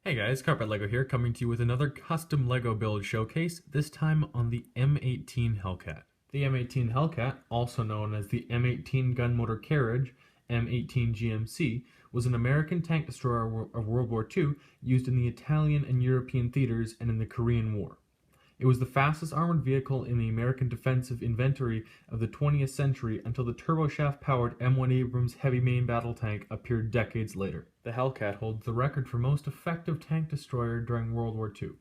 Hey guys, Carpet Lego here, coming to you with another custom Lego build showcase, this time on the M18 Hellcat. The M18 Hellcat, also known as the M18 Gun Motor Carriage, M18 GMC, was an American tank destroyer of World War II used in the Italian and European theaters and in the Korean War. It was the fastest armored vehicle in the American defensive inventory of the 20th century until the turboshaft-powered M1 Abrams heavy main battle tank appeared decades later. The Hellcat holds the record for most effective tank destroyer during World War II.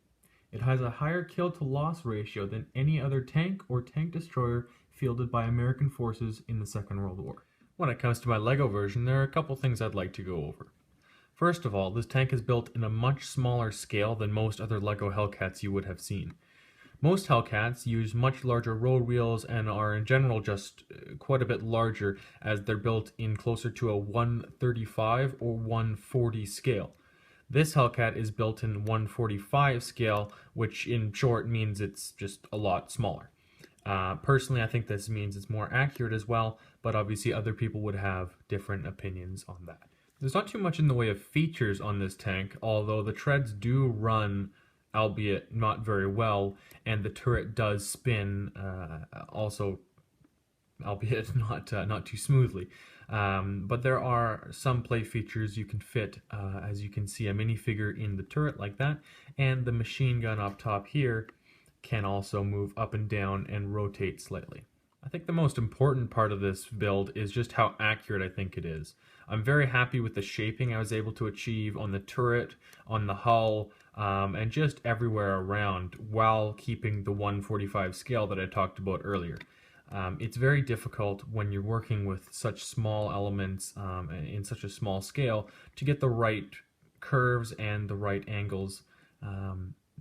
It has a higher kill-to-loss ratio than any other tank or tank destroyer fielded by American forces in the Second World War. When it comes to my Lego version, there are a couple things I'd like to go over. First of all, this tank is built in a much smaller scale than most other Lego Hellcats you would have seen. Most Hellcats use much larger road wheels and are in general just quite a bit larger, as they're built in closer to a 135 or 140 scale. This Hellcat is built in 145 scale, which in short means it's just a lot smaller. Personally, I think this means it's more accurate as well, but obviously other people would have different opinions on that. There's not too much in the way of features on this tank, although the treads do run, albeit not very well, and the turret does spin also, albeit not too smoothly. But there are some play features you can fit, as you can see a minifigure in the turret like that, and the machine gun up top here can also move up and down and rotate slightly. I think the most important part of this build is just how accurate I think it is. I'm very happy with the shaping I was able to achieve on the turret, on the hull, and just everywhere around, while keeping the 145 scale that I talked about earlier. It's very difficult when you're working with such small elements in such a small scale to get the right curves and the right angles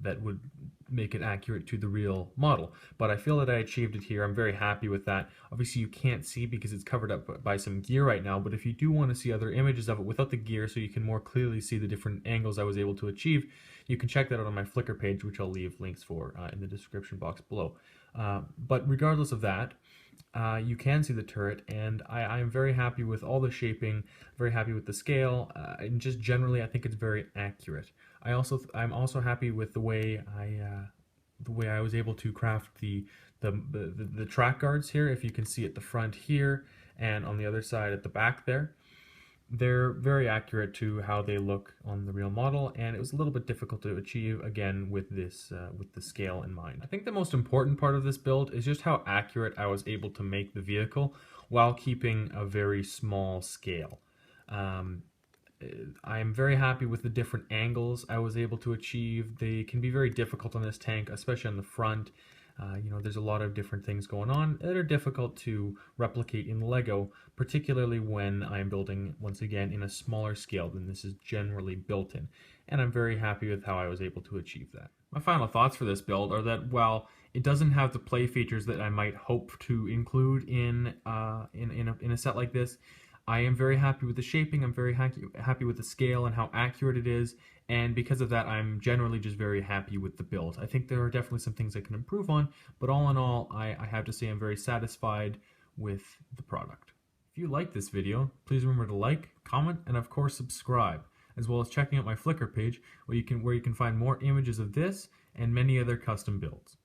that would make it accurate to the real model. But I feel that I achieved it here. I'm very happy with that. Obviously you can't see because it's covered up by some gear right now, but if you do want to see other images of it without the gear so you can more clearly see the different angles I was able to achieve, you can check that out on my Flickr page, which I'll leave links for in the description box below. But regardless of that, you can see the turret, and I'm very happy with all the shaping, very happy with the scale, and just generally I think it's very accurate. I'm also happy with the way I was able to craft the track guards here. If you can see at the front here and on the other side at the back there, they're very accurate to how they look on the real model, and it was a little bit difficult to achieve again with this with the scale in mind. I think the most important part of this build is just how accurate I was able to make the vehicle while keeping a very small scale. I am very happy with the different angles I was able to achieve. They can be very difficult on this tank, especially on the front. There's a lot of different things going on that are difficult to replicate in Lego, particularly when I'm building, once again, in a smaller scale than this is generally built in. And I'm very happy with how I was able to achieve that. My final thoughts for this build are that while it doesn't have the play features that I might hope to include in a set like this, I am very happy with the shaping, I'm very happy with the scale and how accurate it is, and because of that I'm generally just very happy with the build. I think there are definitely some things I can improve on, but all in all I have to say I'm very satisfied with the product. If you like this video, please remember to like, comment, and of course subscribe, as well as checking out my Flickr page where you can find more images of this and many other custom builds.